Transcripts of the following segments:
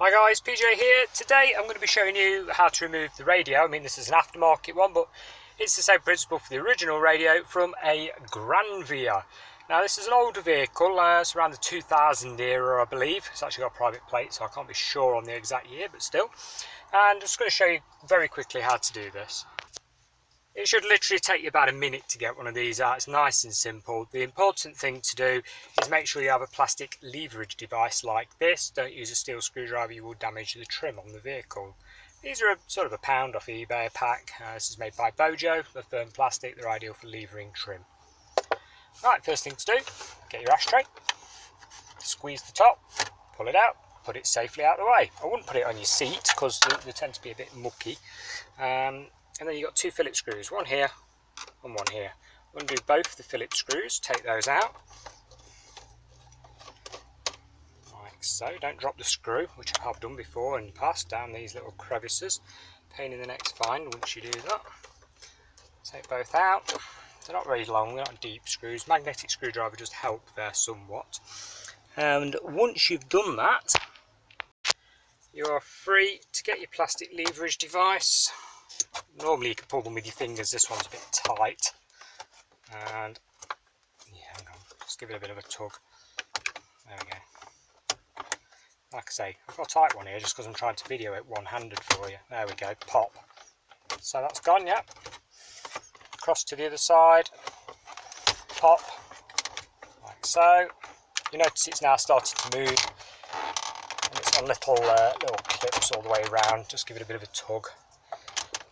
Hi guys, PJ here. Today I'm going to be showing you how to remove the radio. I mean, this is an aftermarket one, but it's the same principle for the original radio from a Granvia. Now this is an older vehicle, it's around the 2000 era I believe. It's actually got a private plate, so I can't be sure on the exact year, but still. And I'm just going to show you very quickly how to do this. It should literally take you about a minute to get one of these out. It's nice and simple. The important thing to do is make sure you have a plastic leverage device like this. Don't use a steel screwdriver, you will damage the trim on the vehicle. These are sort of £1 off eBay a pack. This is made by Bojo, the firm plastic. They're ideal for levering trim. Right, first thing to do, get your ashtray, squeeze the top, pull it out, put it safely out of the way. I wouldn't put it on your seat because they tend to be a bit mucky. And then you've got two Phillips screws, one here and one here. Undo both the Phillips screws, take those out. Like so, don't drop the screw, which I have done before in the past, down these little crevices. Pain in the neck's fine once you do that. Take both out. They're not very long, they're not deep screws. Magnetic screwdriver just help there somewhat. And once you've done that, you are free to get your plastic leverage device. Normally you can pull them with your fingers, this one's a bit tight. And yeah, hang on, just give it a bit of a tug. There we go. Like I say, I've got a tight one here just because I'm trying to video it one-handed for you. There we go, pop. So that's gone, yeah. Across to the other side, pop, like so. You notice it's now started to move, and it's on little clips all the way around. Just give it a bit of a tug.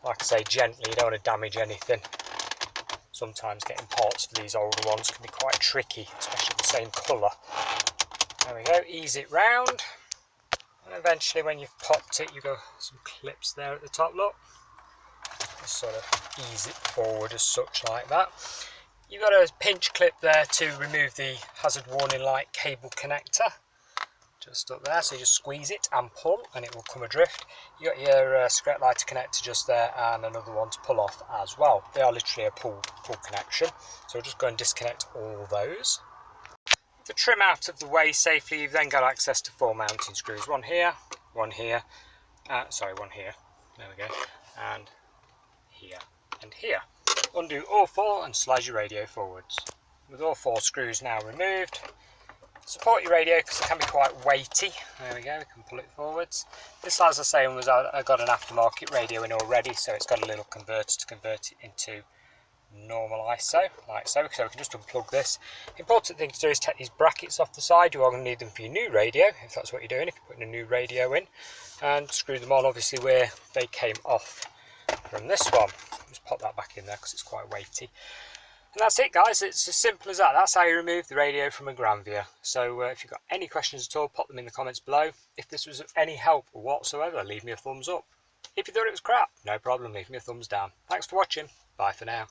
Like I say, gently, you don't want to damage anything. Sometimes getting parts for these older ones can be quite tricky, especially the same colour. There we go, ease it round. And eventually when you've popped it, you've got some clips there at the top, look. Just sort of ease it forward as such like that. You've got a pinch clip there to remove the hazard warning light cable connector. Just up there, so you just squeeze it and pull and it will come adrift. You got your cigarette lighter connector just there and another one to pull off as well. They are literally a pull connection, so we'll just go and disconnect all those. To trim out of the way safely, you've then got access to 4 mounting screws. One here, one here, one here, there we go, and here and here. Undo all 4 and slide your radio forwards. With all 4 screws now removed, support your radio because it can be quite weighty. There we go, we can pull it forwards. This, as I say, I got an aftermarket radio in already, so it's got a little converter to convert it into normal ISO, like so. So we can just unplug this. Important thing to do is take these brackets off the side. You are going to need them for your new radio, if that's what you're doing, if you're putting a new radio in. And screw them on, obviously, where they came off from this one. Just pop that back in there because it's quite weighty. And that's it, guys. It's as simple as that. That's how you remove the radio from a Granvia. So if you've got any questions at all, pop them in the comments below. If this was of any help whatsoever, leave me a thumbs up. If you thought it was crap, no problem, leave me a thumbs down. Thanks for watching. Bye for now.